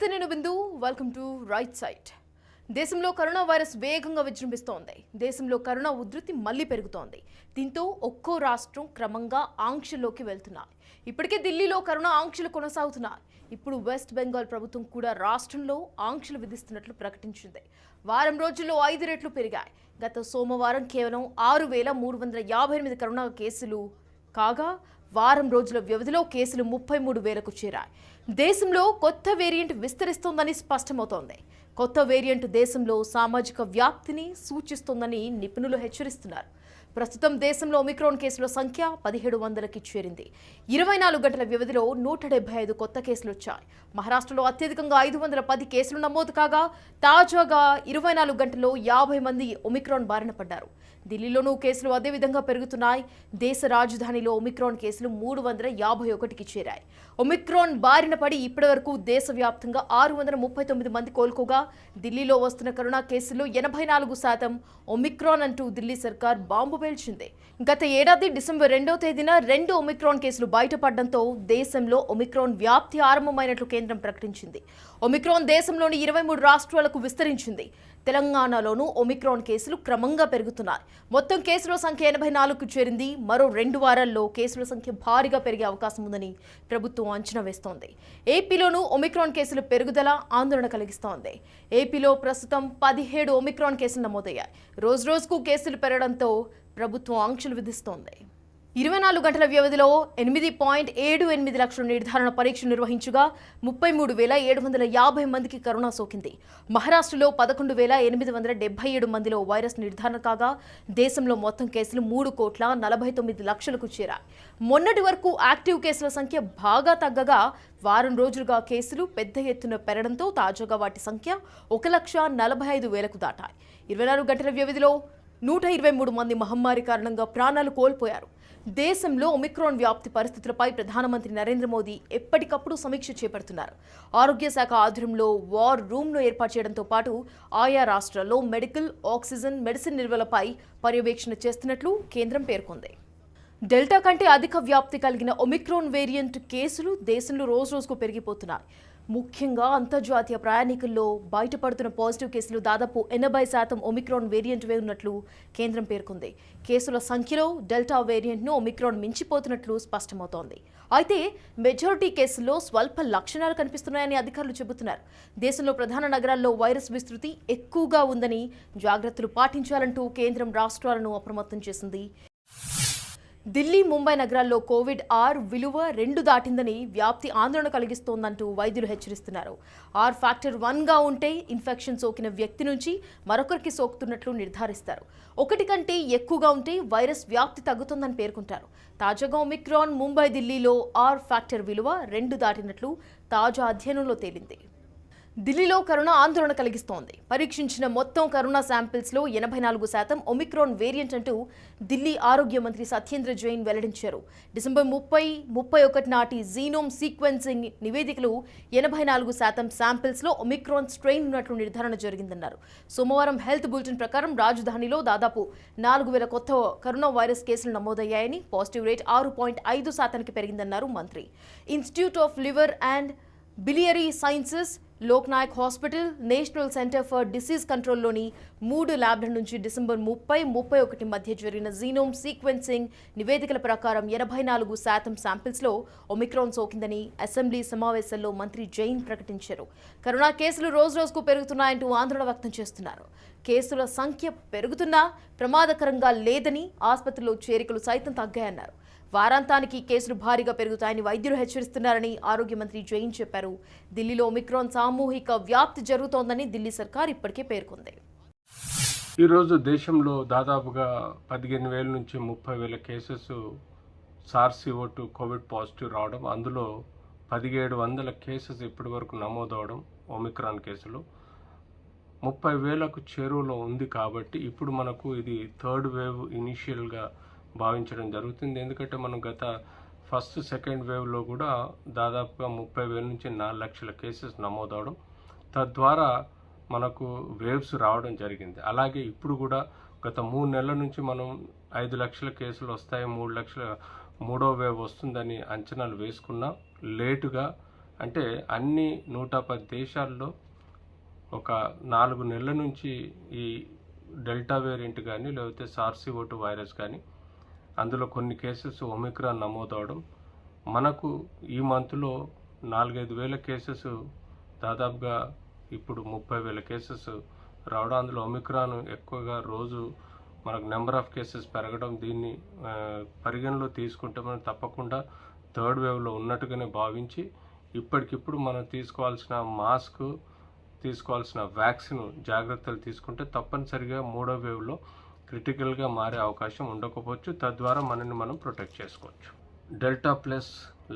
నేను బిందు welcome to right side. దేశంలో corona virus వేగంగా విజృంభిస్తోంది. దేశంలో కరోనా ఉధృతి మళ్లీ పెరుగుతోంది. దీంతో ఒక్కో రాష్ట్రం క్రమంగా ఆంక్షల్లోకి వెళ్తున్నాయి. ఇప్పటికే ఢిల్లీలో కరోనా ఆంక్షలు కొనసాగుతున్నాయి. ఇప్పుడు వెస్ట్ బెంగాల్ ప్రభుత్వం కూడా రాష్ట్రంలో ఆంక్షలు విధిస్తున్నట్లు ప్రకటించింది. వారం రోజుల్లో 5 రెట్లు పెరిగాయి. గత సోమవారం కేవలం 6,358 కరోనా కేసులు కాగా వారం రోజుల వ్యవధిలో కేసులు 33,000కు చేరాయి. దేశంలో కొత్త వేరియంట్ విస్తరిస్తోందని స్పష్టమవుతోంది. కొత్త వేరియంట్ దేశంలో సామాజిక వ్యాప్తిని సూచిస్తోందని నిపుణులు హెచ్చరిస్తున్నారు. ప్రస్తుతం దేశంలో ఒమిక్రాన్ కేసుల సంఖ్య 1700కి చేరింది. 24 గంటల వ్యవధిలో 175 కొత్త కేసులు వచ్చాయి. మహారాష్ట్రలో అత్యధికంగా 510 కేసులు నమోదు కాగా తాజాగా 24 గంటల్లో 50 మంది ఒమిక్రాన్ బారిన పడ్డారు. ఢిల్లీలోనూ కేసులు అదే విధంగా పెరుగుతున్నాయి. దేశ రాజధానిలో ఒమిక్రాన్ కేసులు 351కి చేరాయి. ఒమిక్రాన్ బారిన పడి ఇప్పటివరకు దేశవ్యాప్తంగా 639 మంది కోలుకోగా ఢిల్లీలో వస్తున్న కరోనా కేసుల్లో 84% ఒమిక్రాన్ అంటూ ఢిల్లీ సర్కార్ బాంబు పేల్చింది. గత ఏడాది డిసెంబర్ 2వ తేదీన 2 ఒమిక్రాన్ కేసులు బయటపడడంతో దేశంలో ఒమిక్రాన్ వ్యాప్తి ఆరంభమైనట్లు కేంద్రం ప్రకటించింది. ఒమిక్రాన్ దేశంలోని 23 రాష్ట్రాలకు విస్తరించింది. తెలంగాణలోనూ ఒమిక్రాన్ కేసులు క్రమంగా పెరుగుతున్నాయి. మొత్తం కేసుల సంఖ్య 84కు చేరింది. మరో 2 వారాల్లో కేసుల సంఖ్య భారీగా పెరిగే అవకాశం ఉందని ప్రభుత్వం అంచనా వేస్తోంది. ఏపీలోనూ ఒమిక్రాన్ కేసుల పెరుగుదల ఆందోళన కలిగిస్తోంది. ఏపీలో ప్రస్తుతం 17 ఒమిక్రాన్ కేసులు నమోదయ్యాయి. రోజురోజుకు కేసులు పెరగడంతో ప్రభుత్వం ఆంక్షలు విధిస్తోంది. 24 గంటల వ్యవధిలో 8.78 లక్షల నిర్ధారణ పరీక్షలు నిర్వహించగా 33,750 మందికి కరోనా సోకింది. మహారాష్ట్రలో 11,877 మందిలో వైరస్ నిర్ధారణ కాగా దేశంలో మొత్తం కేసులు 3,49,00,000కు చేరాయి. మొన్నటి వరకు యాక్టివ్ కేసుల సంఖ్య బాగా తగ్గగా వారం రోజులుగా కేసులు పెద్ద ఎత్తున పెరగడంతో తాజాగా వాటి సంఖ్య 1,45,000కు దాటాయి. 24 గంటల వ్యవధిలో 123 మంది మహమ్మారి కారణంగా ప్రాణాలు కోల్పోయారు. దేశంలో ఒమిక్రాన్ వ్యాప్తి పరిస్థితులపై ప్రధానమంత్రి నరేంద్ర మోదీ ఎప్పటికప్పుడు సమీక్ష చేపడుతున్నారు. ఆరోగ్య శాఖ ఆధ్వర్యంలో వార్ రూమ్ను ఏర్పాటు చేయడంతో పాటు ఆయా రాష్ట్రాల్లో మెడికల్, ఆక్సిజన్, మెడిసిన్ నిల్వలపై పర్యవేక్షణ చేస్తున్నట్లు కేంద్రం పేర్కొంది. డెల్టా కంటే అధిక వ్యాప్తి కలిగిన ఒమిక్రాన్ వేరియంట్ కేసులు దేశంలో రోజురోజుకు పెరిగిపోతున్నాయి. ముఖ్యంగా అంతర్జాతీయ ప్రయాణికుల్లో బయటపడుతున్న పాజిటివ్ కేసులు దాదాపు 80% ఒమిక్రాన్ వేరియంట్వే ఉన్నట్లు కేంద్రం పేర్కొంది. కేసుల సంఖ్యలో డెల్టా వేరియంట్ను ఒమిక్రాన్ మించిపోతున్నట్లు స్పష్టమవుతోంది. అయితే మెజారిటీ కేసుల్లో స్వల్ప లక్షణాలు కనిపిస్తున్నాయని అధికారులు చెబుతున్నారు. దేశంలో ప్రధాన నగరాల్లో వైరస్ విస్తృతి ఎక్కువగా ఉందని జాగ్రత్తలు పాటించాలంటూ కేంద్రం రాష్ట్రాలను అప్రమత్తం చేసింది. ఢిల్లీ, ముంబై నగరాల్లో కోవిడ్ R విలువ 2 దాటిందని వ్యాప్తి ఆందోళన కలిగిస్తోందంటూ వైద్యులు హెచ్చరిస్తున్నారు. R ఫ్యాక్టర్ 1గా ఉంటే ఇన్ఫెక్షన్ సోకిన వ్యక్తి నుంచి మరొకరికి సోకుతున్నట్లు నిర్ధారిస్తారు. 1 కంటే ఎక్కువగా ఉంటే వైరస్ వ్యాప్తి తగ్గుతుందని పేర్కొంటారు. తాజాగా ఒమిక్రాన్ ముంబై, ఢిల్లీలో R ఫ్యాక్టర్ విలువ 2 దాటినట్లు తాజా అధ్యయనంలో తేలింది. ఢిల్లీలో కరోనా ఆందోళన కలిగిస్తోంది. పరీక్షించిన మొత్తం కరోనా శాంపిల్స్లో 84% ఒమిక్రాన్ వేరియంట్ అంటూ ఢిల్లీ ఆరోగ్య మంత్రి సత్యేంద్ర జైన్ వెల్లడించారు. డిసెంబర్ 30, 31 నాటి జీనోమ్ సీక్వెన్సింగ్ నివేదికలు 84% శాంపిల్స్లో ఒమిక్రాన్ స్ట్రెయిన్ ఉన్నట్లు నిర్ధారణ జరిగిందన్నారు. సోమవారం హెల్త్ బులెటిన్ ప్రకారం రాజధానిలో దాదాపు 4,000 కొత్త కరోనా వైరస్ కేసులు నమోదయ్యాయని, పాజిటివ్ రేట్ 6.5%కి పెరిగిందన్నారు మంత్రి. Institute of liver and biliary sciences, Lok Nayak hospital, national centre for disease కంట్రోల్లోని 3 ల్యాబ్ల నుంచి డిసెంబర్ 30, 31 మధ్య జరిగిన జీనోమ్ సీక్వెన్సింగ్ నివేదికల ప్రకారం 84% శాంపిల్స్లో ఒమిక్రాన్ సోకిందని అసెంబ్లీ సమావేశంలో మంత్రి జైన్ ప్రకటించారు. కరోనా కేసులు రోజురోజుకు పెరుగుతున్నాయంటూ ఆందోళన వ్యక్తం చేస్తున్నారు. కేసుల సంఖ్య పెరుగుతున్నా ప్రమాదకరంగా లేదని, ఆసుపత్రిలో చేరికలు సైతం తగ్గాయన్నారు. వారాంతానికి కేసులు భారీగా పెరుగుతాయని వైద్యులు హెచ్చరిస్తున్నారని ఆరోగ్య మంత్రి జైన్ చెప్పారు. ఢిల్లీలో ఒమిక్రాన్ సామూహిక వ్యాప్తి జరుగుతోందని ఢిల్లీ సర్కార్ ఇప్పటికే పేర్కొంది. ఈరోజు దేశంలో దాదాపుగా 15,000 నుంచి 30,000 కేసెస్ SARS-CoV-2 కోవిడ్ పాజిటివ్ రావడం, అందులో 1,700 కేసెస్ ఇప్పటి వరకు నమోదవడం ఒమిక్రాన్ కేసులు 30,000కు చేరువలో ఉంది. కాబట్టి ఇప్పుడు మనకు ఇది 3rd వేవ్ ఇనిషియల్గా భావించడం జరుగుతుంది. ఎందుకంటే మనం గత ఫస్ట్, సెకండ్ వేవ్లో కూడా దాదాపుగా 30,000 నుంచి 4 లక్షల కేసెస్ నమోదవడం, తద్వారా మనకు వేవ్స్ రావడం జరిగింది. అలాగే ఇప్పుడు కూడా గత 3 నెలల నుంచి మనం 5 లక్షల కేసులు వస్తాయి, 3 లక్షల 3వ వేవ్ వస్తుందని అంచనాలు వేసుకున్నాం. లేటుగా అంటే అన్ని 110 దేశాల్లో ఒక 4 నెలల నుంచి ఈ డెల్టా వేరియంట్ కానీ లేకపోతే సార్సిఓటు వైరస్ కానీ అందులో కొన్ని కేసెస్ ఒమిక్రాన్ నమోదవడం, మనకు ఈ మంత్లో 4-5 వేల కేసెస్, దాదాపుగా ఇప్పుడు 30,000 కేసెస్ రావడం, అందులో ఒమిక్రాన్ ఎక్కువగా రోజు మనకు నెంబర్ ఆఫ్ కేసెస్ పెరగడం, దీన్ని పరిగణలో తీసుకుంటే మనం తప్పకుండా థర్డ్ వేవ్లో ఉన్నట్టుగానే భావించి ఇప్పటికిప్పుడు మనం తీసుకోవాల్సిన మాస్క్, తీసుకోవాల్సిన వ్యాక్సిన్ జాగ్రత్తలు తీసుకుంటే తప్పనిసరిగా మూడో వేవ్లో క్రిటికల్గా మారే అవకాశం ఉండకపోవచ్చు. తద్వారా మనల్ని మనం ప్రొటెక్ట్ చేసుకోవచ్చు. డెల్టా ప్లస్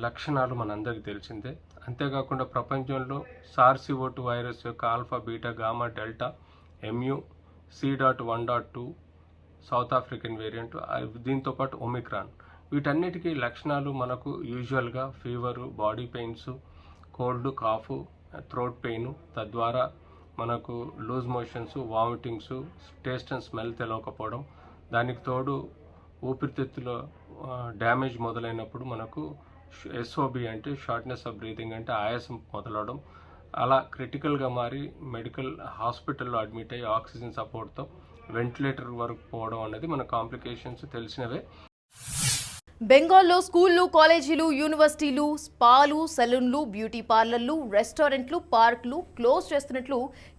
లక్షణాలు మనందరికీ తెలిసిందే. అంతేకాకుండా ప్రపంచంలో సార్సిఓటు వైరస్ యొక్క alpha, beta, gamma, delta, MU, C.1.2 south African variant, దీంతోపాటు ఒమిక్రాన్, వీటన్నిటికీ లక్షణాలు మనకు యూజువల్గా fever, body pains, cold, cough, throat pain, తద్వారా మనకు loose motions, vomitings, taste and smell తెలియకపోవడం, దానికి తోడు ఊపిరితిత్తుల డ్యామేజ్ మొదలైనప్పుడు మనకు SOB అంటే షార్ట్నెస్ ఆఫ్ బ్రీతింగ్ అంటే ఆయాసం మొదలవడం, అలా క్రిటికల్గా మారి మెడికల్ హాస్పిటల్లో అడ్మిట్ అయ్యి ఆక్సిజన్ సపోర్ట్తో వెంటిలేటర్ వరకు పోవడం అనేది మన కాంప్లికేషన్స్ తెలిసినవే. బెంగాల్లో స్కూళ్లు, కాలేజీలు, యూనివర్సిటీలు, స్పాలు, సెలూన్లు, బ్యూటీ పార్లర్లు, రెస్టారెంట్లు, పార్కులు క్లోజ్ చేస్తున్నట్లు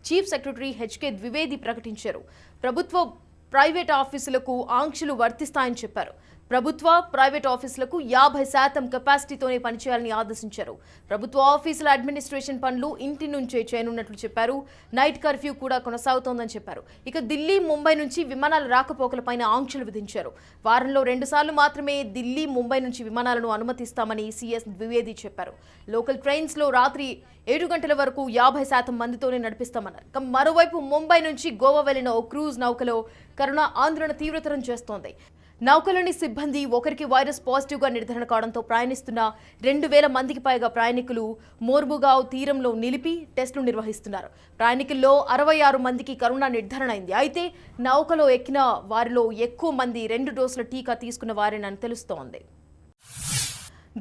చీఫ్ సెక్రటరీ HK ద్వివేది ప్రకటించారు. ప్రభుత్వ, ప్రైవేట్ ఆఫీసులకు ఆంక్షలు వర్తిస్తాయని చెప్పారు. ప్రభుత్వ, ప్రైవేట్ ఆఫీసులకు 50% కెపాసిటీతోనే పనిచేయాలని ఆదేశించారు. ప్రభుత్వ ఆఫీసుల అడ్మినిస్ట్రేషన్ పనులు ఇంటి నుంచే చేయనున్నట్లు చెప్పారు. నైట్ కర్ఫ్యూ కూడా కొనసాగుతోందని చెప్పారు. ఇక ఢిల్లీ, ముంబై నుంచి విమానాల రాకపోకలపైన ఆంక్షలు విధించారు. వారంలో 2 సార్లు మాత్రమే ఢిల్లీ, ముంబై నుంచి విమానాలను అనుమతిస్తామని CS ద్వివేది చెప్పారు. లోకల్ ట్రైన్స్లో రాత్రి 7 గంటల వరకు 50% మందితోనే నడిపిస్తామన్నారు. మరోవైపు ముంబై నుంచి గోవా వెళ్లిన ఓ క్రూజ్ నౌకలో కరోనా ఆందోళన తీవ్రతరం చేస్తోంది. నౌకలోని సిబ్బంది ఒకరికి వైరస్ పాజిటివ్గా నిర్ధారణ కావడంతో ప్రయాణిస్తున్న 2,000 మందికి పైగా ప్రయాణికులు మోర్ముగావ్ తీరంలో నిలిపి టెస్టులు నిర్వహిస్తున్నారు. ప్రయాణికుల్లో 66 మందికి కరోనా నిర్ధారణ అయింది. అయితే నౌకలో ఎక్కిన వారిలో ఎక్కువ మంది 2 డోసుల టీకా తీసుకున్న వారేనని తెలుస్తోంది.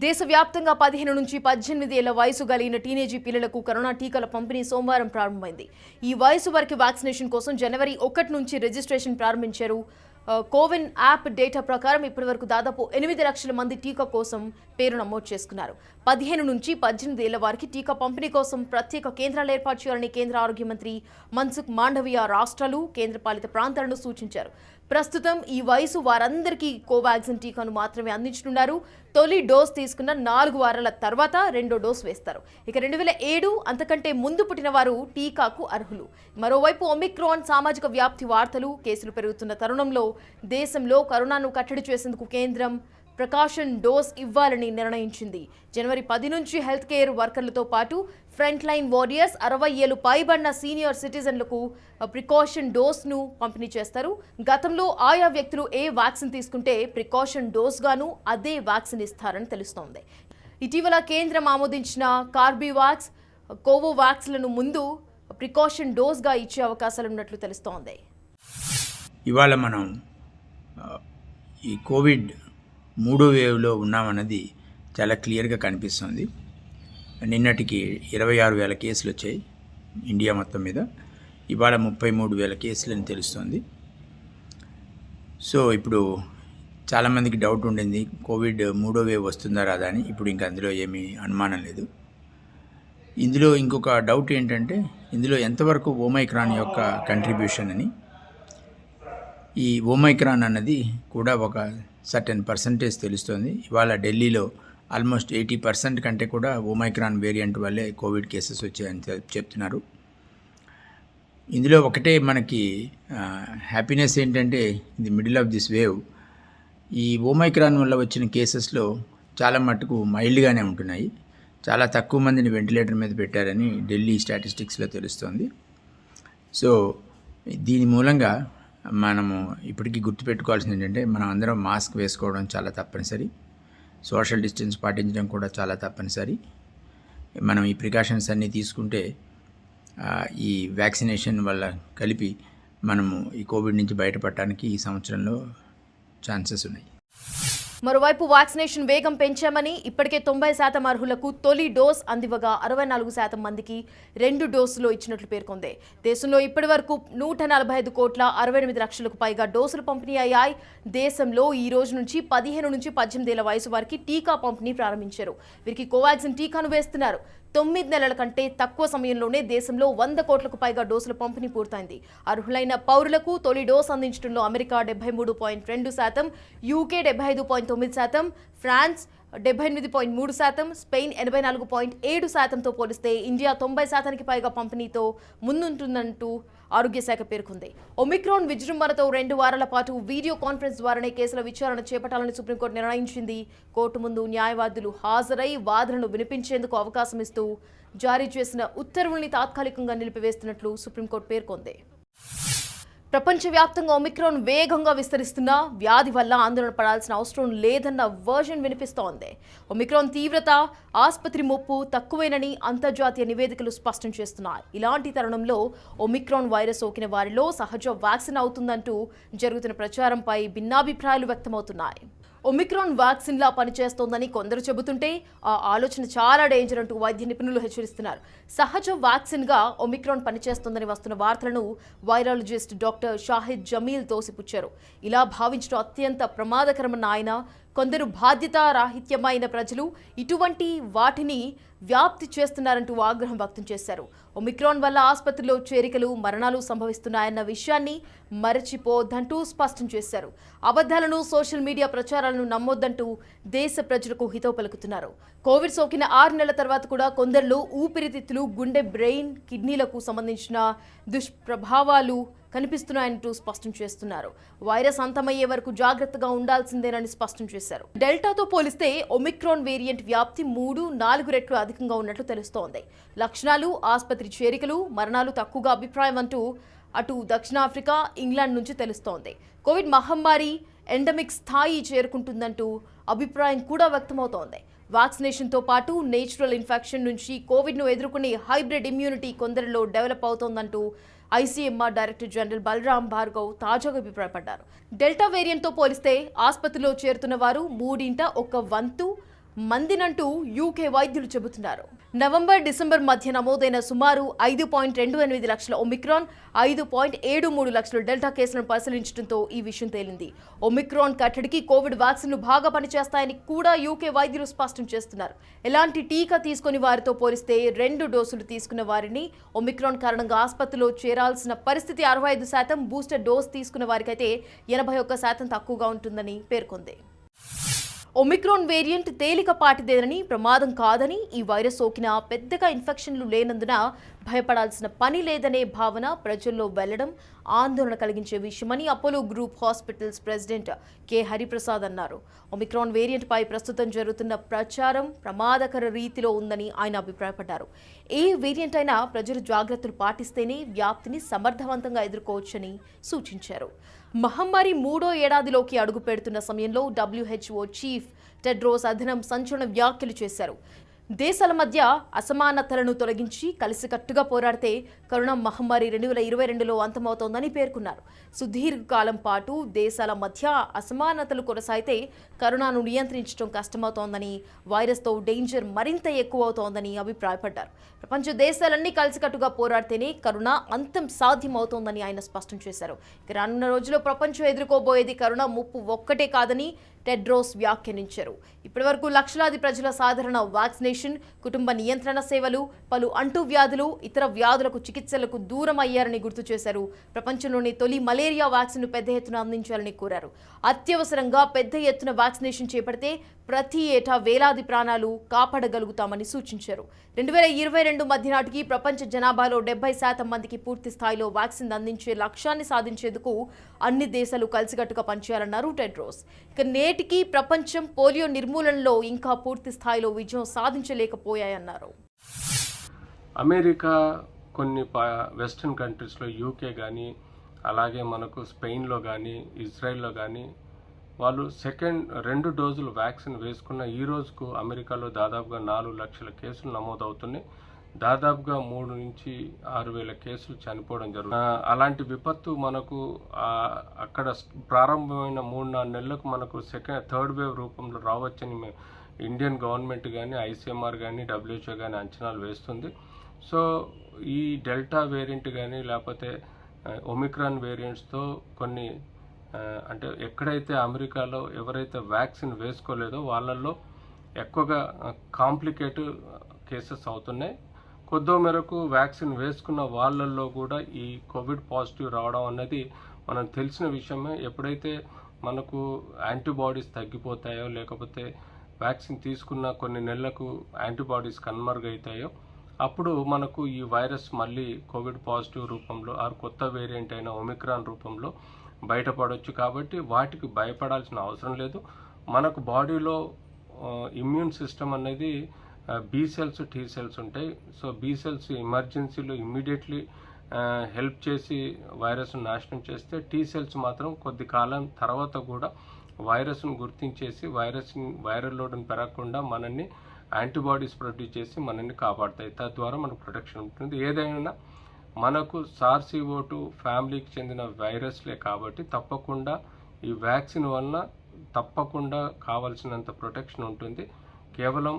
దేశవ్యాప్తంగా 15 నుంచి 18 ఏళ్ల వయసు కలిగిన టీనేజీ పిల్లలకు కరోనా టీకాల పంపిణీ సోమవారం ప్రారంభమైంది. ఈ వయసు వారికి వ్యాక్సినేషన్ కోసం జనవరి 1 నుంచి రిజిస్ట్రేషన్ ప్రారంభించారు. కోవిన్ యాప్ డేటా ప్రకారం ఇప్పటివరకు దాదాపు 8 లక్షల మంది టీకా కోసం పేరు నమోదు చేసుకున్నారు. 15 నుంచి 18 ఏళ్ల వారికి టీకా పంపిణీ కోసం ప్రత్యేక కేంద్రాలు ఏర్పాటు చేయాలని కేంద్ర ఆరోగ్య మంత్రి మన్సుఖ్ మాండవియా రాష్ట్రాలు, కేంద్రపాలిత ప్రాంతాలను సూచించారు. ప్రస్తుతం ఈ వయసు వారందరికీ కోవాక్సిన్ టీకాను మాత్రమే అందించనున్నారు. తొలి డోస్ తీసుకున్న 4 వారాల తర్వాత 2వ డోస్ వేస్తారు. ఇక 2007 అంతకంటే ముందు పుట్టిన వారు టీకాకు అర్హులు. మరోవైపు ఒమిక్రాన్ సామాజిక వ్యాప్తి వార్తలు, కేసులు పెరుగుతున్న తరుణంలో దేశంలో కరోనాను కట్టడి చేసేందుకు కేంద్రం ప్రికాషన్ డోస్ ఇవ్వాలని నిర్ణయించింది. జనవరి 10 నుంచి హెల్త్ కేర్ వర్కర్లతో పాటు ఫ్రంట్ లైన్ వారియర్స్, 60 ఏళ్లు పైబడిన సీనియర్ సిటిజన్లకు ప్రికాషన్ డోస్ను పంపిణీ చేస్తారు. గతంలో ఆయా వ్యక్తులు ఏ వ్యాక్సిన్ తీసుకుంటే ప్రికాషన్ డోస్ గాను అదే వ్యాక్సిన్ ఇస్తారని తెలుస్తోంది. ఇటీవల కేంద్రం ఆమోదించిన కార్బీవాక్స్, కోవోవాక్స్లను ముందు ప్రికాషన్ డోస్గా ఇచ్చే అవకాశాలున్నట్లు తెలుస్తోంది. ఇవాళ మనం ఈ కోవిడ్ 3వ వేవ్లో ఉన్నామన్నది చాలా క్లియర్గా కనిపిస్తుంది. నిన్నటికి 26,000 కేసులు వచ్చాయి ఇండియా మొత్తం మీద. ఇవాళ 33,000 కేసులు అని తెలుస్తుంది. సో ఇప్పుడు చాలామందికి డౌట్ ఉండింది, కోవిడ్ 3వ వేవ్ వస్తుందా రాదా అని. ఇప్పుడు ఇంకా అందులో ఏమీ అనుమానం లేదు. ఇందులో ఇంకొక డౌట్ ఏంటంటే, ఇందులో ఎంతవరకు ఓమైక్రాన్ యొక్క కంట్రిబ్యూషన్ అని. ఈ ఓమైక్రాన్ అన్నది కూడా ఒక సర్టెన్ పర్సంటేజ్ తెలుస్తుంది. ఇవాళ ఢిల్లీలో ఆల్మోస్ట్ 80% కంటే కూడా ఓమైక్రాన్ వేరియంట్ వల్లే కోవిడ్ కేసెస్ వచ్చాయని చెప్తున్నారు. ఇందులో ఒకటే మనకి హ్యాపీనెస్ ఏంటంటే, in the middle of this wave ఈ ఓమైక్రాన్ వల్ల వచ్చిన కేసెస్లో చాలా మట్టుకు మైల్డ్గానే ఉంటున్నాయి. చాలా తక్కువ మందిని వెంటిలేటర్ మీద పెట్టారని ఢిల్లీ స్టాటిస్టిక్స్లో తెలుస్తోంది. సో దీని మూలంగా మనము ఇప్పటికీ గుర్తుపెట్టుకోవాల్సింది ఏంటంటే, మనం అందరం మాస్క్ వేసుకోవడం చాలా తప్పనిసరి, సోషల్ డిస్టెన్స్ పాటించడం కూడా చాలా తప్పనిసరి. మనం ఈ ప్రికాషన్స్ అన్నీ తీసుకుంటే ఈ వ్యాక్సినేషన్ వల్ల కలిపి మనము ఈ కోవిడ్ నుంచి బయటపడటానికి ఈ సంవత్సరంలో ఛాన్సెస్ ఉన్నాయి. మరోవైపు వ్యాక్సినేషన్ వేగం పెంచామని ఇప్పటికే 90% అర్హులకు తొలి డోస్ అందివగా 64% మందికి 2 డోసులు ఇచ్చినట్లు పేర్కొంది. దేశంలో ఇప్పటి వరకు 145 కోట్ల 68 లక్షలకు పైగా డోసులు పంపిణీ అయ్యాయి. దేశంలో ఈ రోజు నుంచి 15 నుంచి 18 ఏళ్ల వయసు వారికి టీకా పంపిణీ ప్రారంభించారు. వీరికి కోవాక్సిన్ టీకాను వేస్తున్నారు. 9 నెలల కంటే తక్కువ సమయంలోనే దేశంలో 100 కోట్లకు పైగా డోసుల పంపిణీ పూర్తయింది. అర్హులైన పౌరులకు తొలి డోసు అందించడంలో అమెరికా 73.2%, యూకే 75.9%, ఫ్రాన్స్ 78.3%, స్పెయిన్ 84.7%తో పోలిస్తే ఇండియా 90%కి పైగా పంపిణీతో ముందుంటుందంటూ ఆరోగ్య శాఖ పేర్కొంది. ఒమిక్రాన్ విజృంభణతో 2 వారాల పాటు వీడియో కాన్ఫరెన్స్ ద్వారానే కేసుల విచారణ చేపట్టాలని సుప్రీంకోర్టు నిర్ణయించింది. కోర్టు ముందు న్యాయవాదులు హాజరై వాదనలు వినిపించేందుకు అవకాశం ఇస్తూ జారీ చేసిన ఉత్తర్వుల్ని తాత్కాలికంగా నిలిపివేస్తున్నట్లు సుప్రీంకోర్టు పేర్కొంది. ప్రపంచవ్యాప్తంగా ఒమిక్రాన్ వేగంగా విస్తరిస్తున్న వ్యాధి వల్ల ఆందోళన పడాల్సిన అవసరం లేదన్న వర్షన్ వినిపిస్తోంది. ఒమిక్రాన్ తీవ్రత, ఆసుపత్రి ముప్పు తక్కువేనని అంతర్జాతీయ నివేదికలు స్పష్టం చేస్తున్నాయి. ఇలాంటి తరుణంలో ఒమిక్రాన్ వైరస్ సోకిన వారిలో సహజ వ్యాక్సిన్ అవుతుందంటూ జరుగుతున్న ప్రచారంపై భిన్నాభిప్రాయాలు వ్యక్తమవుతున్నాయి. ఒమిక్రాన్ వ్యాక్సిన్లా పనిచేస్తోందని కొందరు చెబుతుంటే ఆ ఆలోచన చాలా డేంజర్ అంటూ వైద్య నిపుణులు హెచ్చరిస్తున్నారు. సహజ వ్యాక్సిన్గా ఒమిక్రాన్ పనిచేస్తోందని వస్తున్న వార్తలను వైరాలజిస్ట్ డాక్టర్ షాహిద్ జమీల్ తోసిపుచ్చారు. ఇలా భావించడం అత్యంత ప్రమాదకరమన్న ఆయన, కొందరు బాధ్యతారాహిత్యమైన ప్రజలు ఇటువంటి వాటిని వ్యాప్తి చేస్తున్నారంటూ ఆగ్రహం వ్యక్తం చేశారు. ఒమిక్రాన్ వల్ల ఆసుపత్రిలో చేరికలు, మరణాలు సంభవిస్తున్నాయన్న విషయాన్ని మరచిపోద్దంటూ స్పష్టం చేశారు. అబద్ధాలను, సోషల్ మీడియా ప్రచారాలను నమ్మొద్దంటూ దేశ ప్రజలకు హితవు పలుకుతున్నారు. కోవిడ్ సోకిన 6 నెలల తర్వాత కూడా కొందరిలో ఊపిరితిత్తులు, గుండె, బ్రెయిన్, కిడ్నీలకు సంబంధించిన దుష్ప్రభావాలు కనిపిస్తున్నాయంటూ స్పష్టం చేస్తున్నారు. వైరస్ అంతమయ్యే వరకు జాగ్రత్తగా ఉండాల్సిందేనని స్పష్టం చేశారు. డెల్టాతో పోలిస్తే ఒమిక్రాన్ వేరియంట్ వ్యాప్తి 3-4 రెట్లు అధికంగా ఉన్నట్లు తెలుస్తోంది. లక్షణాలు, ఆసుపత్రి చేరికలు, మరణాలు తక్కువగా అభిప్రాయం అంటూ అటు దక్షిణాఫ్రికా, ఇంగ్లాండ్ నుంచి తెలుస్తోంది. కోవిడ్ మహమ్మారి ఎండమిక్ స్థాయి చేరుకుంటుందంటూ అభిప్రాయం కూడా వ్యక్తమవుతోంది. వ్యాక్సినేషన్తో పాటు నేచురల్ ఇన్ఫెక్షన్ నుంచి కోవిడ్ను ఎదుర్కొనే హైబ్రిడ్ ఇమ్యూనిటీ కొందరిలో డెవలప్ అవుతోందంటూ ICMR director general Balram Bhargav తాజాగా అభిప్రాయపడ్డారు. డెల్టా వేరియంట్తో పోలిస్తే ఆసుపత్రిలో చేరుతున్న వారు 3/1 మందినంటూ యూకే వైద్యులు చెబుతున్నారు. నవంబర్-డిసెంబర్ మధ్య నమోదైన సుమారు 5.28 లక్షల ఒమిక్రాన్, 5.73 లక్షల డెల్టా కేసులను పరిశీలించడంతో ఈ విషయం తేలింది. ఒమిక్రాన్ కట్టడికి కోవిడ్ వ్యాక్సిన్లు బాగా పనిచేస్తాయని కూడా యూకే వైద్యులు స్పష్టం చేస్తున్నారు. ఎలాంటి టీకా తీసుకుని వారితో పోలిస్తే 2 డోసులు తీసుకున్న వారిని ఒమిక్రాన్ కారణంగా ఆసుపత్రిలో చేరాల్సిన పరిస్థితి 65%, బూస్టర్ డోస్ తీసుకున్న వారికైతే 81% తక్కువగా ఉంటుందని పేర్కొంది. ఒమిక్రాన్ వేరియంట్ తేలికపాటిదేనని, ప్రమాదం కాదని, ఈ వైరస్ సోకినా పెద్దగా ఇన్ఫెక్షన్లు లేనందున భయపడాల్సిన పని లేదనే భావన ప్రజల్లో వెళ్లడం ఆందోళన కలిగించే విషయమని Apollo group hospitals president K Hariprasad అన్నారు. ఒమిక్రాన్ వేరియంట్పై ప్రస్తుతం జరుగుతున్న ప్రచారం ప్రమాదకర రీతిలో ఉందని ఆయన అభిప్రాయపడ్డారు. ఏ వేరియంట్ అయినా ప్రజలు జాగ్రత్తలు పాటిస్తేనే వ్యాప్తిని సమర్థవంతంగా ఎదుర్కోవచ్చని సూచించారు. మహమ్మారి 3వ ఏడాదిలోకి అడుగు పెడుతున్న సమయంలో WHO చీఫ్ టెడ్రోస్ అధనం సంచలన వ్యాఖ్యలు చేశారు. దేశాల మధ్య అసమానతలను తొలగించి కలిసికట్టుగా పోరాడితే కరోనా మహమ్మారి 2022లో అంతమవుతోందని పేర్కొన్నారు. సుదీర్ఘకాలం పాటు దేశాల మధ్య అసమానతలు కొనసాగితే కరోనాను నియంత్రించడం కష్టమవుతోందని, వైరస్తో డేంజర్ మరింత ఎక్కువ అవుతోందని అభిప్రాయపడ్డారు. ప్రపంచ దేశాలన్నీ కలిసికట్టుగా పోరాడితేనే కరోనా అంతం సాధ్యమవుతోందని ఆయన స్పష్టం చేశారు. రానున్న రోజుల్లో ప్రపంచం ఎదుర్కోబోయేది కరోనా ముప్పు ఒక్కటే కాదని టెడ్రోస్ వ్యాఖ్యానించారు. ఇప్పటివరకు లక్షలాది ప్రజల సాధారణ వ్యాక్సినేషన్, కుటుంబ నియంత్రణ సేవలు, పలు అంటువ్యాధులు, ఇతర వ్యాధులకు చికిత్సలకు దూరం అయ్యారని గుర్తు చేశారు. ప్రపంచంలోని తొలి మలేరియా వ్యాక్సిన్ను పెద్ద ఎత్తున అందించాలని కోరారు. అత్యవసరంగా పెద్ద ఎత్తున వ్యాక్సినేషన్ చేపడితే ప్రతి ఏటా వేలాది ప్రాణాలు కాపాడగలుగుతామని సూచించారు. 2022 మధ్య నాటికి ప్రపంచ జనాభాలో 70% మందికి పూర్తి స్థాయిలో వ్యాక్సిన్ అందించే లక్ష్యాన్ని సాధించేందుకు అన్ని దేశాలు కలిసికట్టుగా పనిచేయాలన్నారు టెడ్రోస్. ఇక నేటికి ప్రపంచం పోలియో నిర్మూలనలో ఇంకా పూర్తి స్థాయిలో విజయం సాధించలేకపోయాయన్నారు. అమెరికా, కొన్ని వెస్టర్న్ కంట్రీస్లో, యూకే కానీ, అలాగే మనకు స్పెయిన్లో కానీ, ఇజ్రాయెల్లో కానీ వాళ్ళు 2 డోసులు వ్యాక్సిన్ వేసుకున్న ఈ రోజుకు అమెరికాలో దాదాపుగా 4 లక్షల కేసులు నమోదవుతున్నాయి. దాదాపుగా 3 నుంచి 6 వేల కేసులు చనిపోవడం జరుగుతుంది. అలాంటి విపత్తు మనకు అక్కడ ప్రారంభమైన 3-4 నెలలకు మనకు థర్డ్ వేవ్ రూపంలో రావచ్చని ఇండియన్ గవర్నమెంట్ కానీ ICMR కానీ WHO కానీ అంచనాలు వేస్తుంది. సో ఈ డెల్టా వేరియంట్ కానీ లేకపోతే ఒమిక్రాన్ వేరియంట్స్తో కొన్ని అంటే ఎక్కడైతే అమెరికాలో ఎవరైతే వ్యాక్సిన్ వేసుకోలేదో వాళ్ళల్లో ఎక్కువగా కాంప్లికేటెడ్ కేసెస్ అవుతున్నాయి. కొద్ది మేరకు వ్యాక్సిన్ వేసుకున్న వాళ్ళల్లో కూడా ఈ కోవిడ్ పాజిటివ్ రావడం అన్నది మనం తెలిసిన విషయమే. ఎప్పుడైతే మనకు యాంటీబాడీస్ తగ్గిపోతాయో లేకపోతే వ్యాక్సిన్ తీసుకున్న కొన్ని నెలలకు యాంటీబాడీస్ కనుమరుగవుతాయో అప్పుడు మనకు ఈ వైరస్ మళ్ళీ కోవిడ్ పాజిటివ్ రూపంలో కొత్త వేరియంట్ అయిన ఒమిక్రాన్ రూపంలో బయటపడవచ్చు. కాబట్టి వాటికి భయపడాల్సిన అవసరం లేదు. మనకు బాడీలో ఇమ్యూన్ సిస్టమ్ అనేది బి సెల్స్ టీ సెల్స్ ఉంటాయి. సో బి సెల్స్ ఎమర్జెన్సీలో ఇమ్మీడియట్లీ హెల్ప్ చేసి వైరస్ను నాశనం చేస్తే టీ సెల్స్ మాత్రం కొద్ది కాలం తర్వాత కూడా వైరస్ను గుర్తించేసి వైరల్ లోడ్ని పెరగకుండా మనల్ని యాంటీబాడీస్ ప్రొడ్యూస్ చేసి మనల్ని కాపాడుతాయి. తద్వారా మనకు ప్రొటెక్షన్ ఉంటుంది. ఏదైనా మనకు SARS-CoV-2 ఫ్యామిలీకి చెందిన వైరస్లే కాబట్టి తప్పకుండా ఈ వ్యాక్సిన్ వలన తప్పకుండా కావాల్సినంత ప్రొటెక్షన్ ఉంటుంది. కేవలం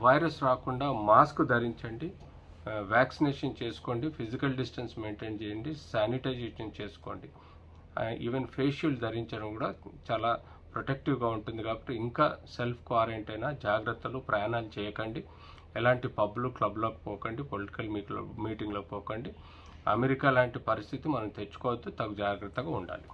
వైరస్ రాకుండా మాస్క్ ధరించండి, వ్యాక్సినేషన్ చేసుకోండి, ఫిజికల్ డిస్టెన్స్ మెయింటైన్ చేయండి, శానిటైజేషన్ చేసుకోండి. ఈవెన్ ఫేస్ షీల్డ్ ధరించడం కూడా చాలా ప్రొటెక్టివ్గా ఉంటుంది. కాబట్టి ఇంకా సెల్ఫ్ క్వారంటైన్ జాగ్రత్తలు, ప్రయాణాలు చేయకండి, ఎలాంటి పబ్లు క్లబ్లకు పోకండి, పొలిటికల్ మీటింగ్లకు పోకండి. అమెరికా లాంటి పరిస్థితి మనం తెచ్చుకోవద్దు, తగు జాగ్రత్తగా ఉండాలి.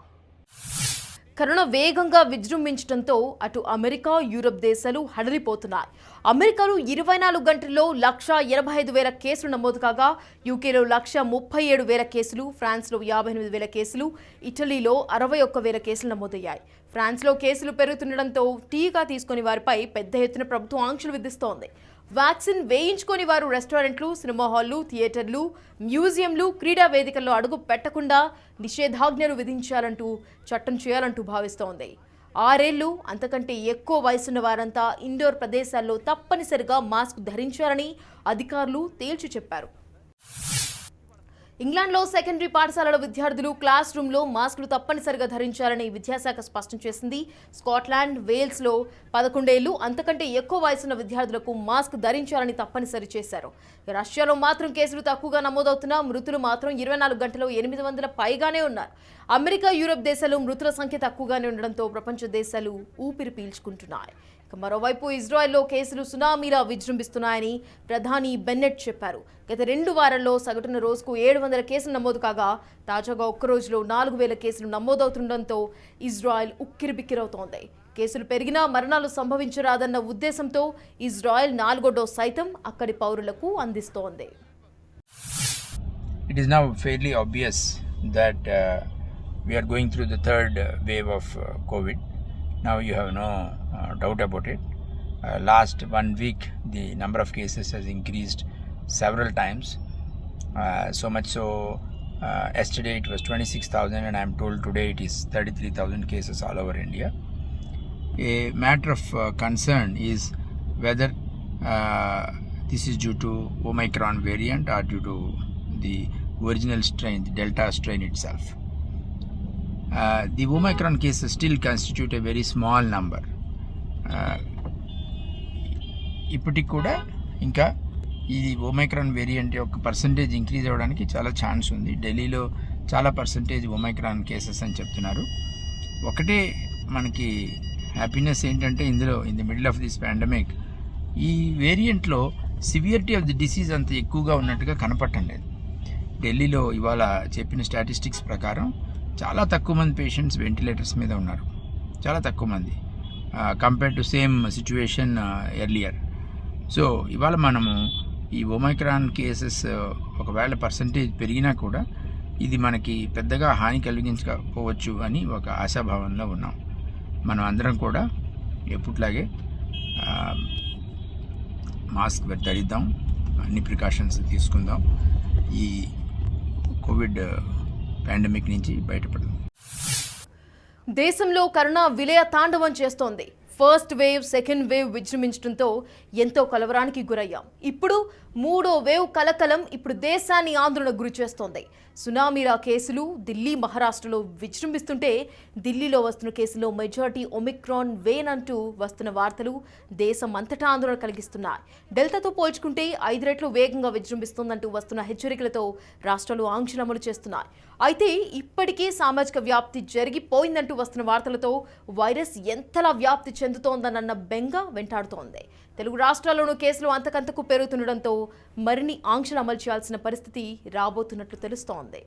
కరోనా వేగంగా విజృంభించడంతో అటు అమెరికా, యూరప్ దేశాలు హడలిపోతున్నాయి. అమెరికాలో 24 గంటల్లో 185,000 కేసులు నమోదు కాగా యూకేలో 137,000 కేసులు, ఫ్రాన్స్లో 58,000 కేసులు, ఇటలీలో 61,000 కేసులు నమోదయ్యాయి. ఫ్రాన్స్లో కేసులు పెరుగుతుండటంతో టీకా తీసుకుని వారిపై పెద్ద ఎత్తున ప్రభుత్వం ఆంక్షలు విధిస్తోంది. వ్యాక్సిన్ వేయించుకొని వారు రెస్టారెంట్లు, సినిమా హాళ్లు, థియేటర్లు, మ్యూజియంలు, క్రీడా వేదికల్లో అడుగు పెట్టకుండా నిషేధాజ్ఞలు విధించాలంటూ చట్టం చేయాలంటూ భావిస్తోంది. 6 ఏళ్లు అంతకంటే ఎక్కువ వయసున్న వారంతా ఇండోర్ ప్రదేశాల్లో తప్పనిసరిగా మాస్క్ ధరించాలని అధికారులు తేల్చి చెప్పారు. ఇంగ్లాండ్లో సెకండరీ పాఠశాలల విద్యార్థులు క్లాస్ రూమ్లో మాస్కులు తప్పనిసరిగా ధరించాలని విద్యాశాఖ స్పష్టం చేసింది. స్కాట్లాండ్, వేల్స్లో 11 ఏళ్లు అంతకంటే ఎక్కువ వయసున్న విద్యార్థులకు మాస్క్ ధరించాలని తప్పనిసరి చేశారు. రష్యాలో మాత్రం కేసులు తక్కువగా నమోదవుతున్నా మృతులు మాత్రం 24 గంటల్లో 800 పైగానే ఉన్నారు. అమెరికా, యూరప్ దేశాల్లో మృతుల సంఖ్య తక్కువగానే ఉండడంతో ప్రపంచ దేశాలు ఊపిరి పీల్చుకుంటున్నాయి. మరోవైపు ఇజ్రాయెల్లో కేసులు సునామీలా విజృంభిస్తున్నాయని ప్రధాని బెన్నెట్ చెప్పారు. గత 2 వారాల్లో సగటున రోజుకు 700 కేసులు నమోదు కాగా తాజాగా ఒక్క రోజులో 4,000 కేసులు నమోదవుతుండటంతో ఇజ్రాయెల్ ఉక్కిరిబిక్కిరవుతోంది. కేసులు పెరిగినా మరణాలు సంభవించరాదన్న ఉద్దేశంతో ఇజ్రాయెల్ 4వ డోస్ సైతం అక్కడి పౌరులకు అందిస్తోంది. It is now fairly obvious that we are going through the third wave of COVID. Now you have no doubt about it. Last 1 week the number of cases has increased several times, so much so yesterday it was 26,000 and I am told today it is 33,000 cases all over India. A matter of concern is whether this is due to Omicron variant or due to the original strain, the Delta strain itself. The Omicron cases still constitute a very small number. ఇప్పటికి కూడా ఇంకా ఈ Omicron variant యొక్క percentage increase అవ్వడానికి చాలా chance ఉంది. ఢిల్లీలో చాలా పర్సంటేజ్ ఒమైక్రాన్ కేసెస్ అని చెప్తున్నారు. ఒకటే మనకి హ్యాపీనెస్ ఏంటంటే ఇందులో in the middle of this pandemic ఈ వేరియంట్లో సివియరిటీ ఆఫ్ ది డిసీజ్ అంత ఎక్కువగా ఉన్నట్టుగా కనపడటం లేదు. ఢిల్లీలో ఇవాళ చెప్పిన స్టాటిస్టిక్స్ ప్రకారం చాలా తక్కువ మంది పేషెంట్స్ వెంటిలేటర్స్ మీద ఉన్నారు, చాలా తక్కువ మంది compare to same situation earlier. So ఇవాళ మనము ఈ ఒమైక్రాన్ కేసెస్ ఒకవేళ పర్సంటేజ్ పెరిగినా కూడా ఇది మనకి పెద్దగా హాని కలిగించకపోవచ్చు అని ఒక ఆశాభావంలో ఉన్నాం. మనం అందరం కూడా ఎప్పట్లాగే మాస్క్ ధరిద్దాం, అన్ని ప్రికాషన్స్ తీసుకుందాం, ఈ కోవిడ్ పాండమిక్ నుంచి బయటపడదాం. దేశంలో కరోనా విలయ తాండవం చేస్తోంది. ఫస్ట్ వేవ్, సెకండ్ వేవ్ విజృంభించడంతో ఎంతో కలవరానికి గురయ్యాం. ఇప్పుడు మూడో వేవ్ కలకలం ఇప్పుడు దేశాన్ని ఆందోళనకు గురి చేస్తోంది. సునామీలా కేసులు ఢిల్లీ, మహారాష్ట్రలో విజృంభిస్తుంటే ఢిల్లీలో వస్తున్న కేసులో మెజారిటీ ఒమిక్రాన్ వేన్ అంటూ వస్తున్న వార్తలు దేశం అంతటా ఆందోళన కలిగిస్తున్నాయి. డెల్టాతో పోల్చుకుంటే 5 రెట్లు వేగంగా విజృంభిస్తోందంటూ వస్తున్న హెచ్చరికలతో రాష్ట్రాలు ఆంక్షలు అమలు చేస్తున్నాయి. అయితే ఇప్పటికే సామాజిక వ్యాప్తి జరిగిపోయిందంటూ వస్తున్న వార్తలతో వైరస్ ఎంతలా వ్యాప్తి చెందుతోందన్న బెంగ వెంటాడుతోంది. తెలుగు రాష్ట్రాల్లోనూ కేసులు అంతకంతకు పెరుగుతుండటంతో మరిన్ని ఆంక్షలు అమలు చేయాల్సిన పరిస్థితి రాబోతున్నట్లు తెలుస్తోంది.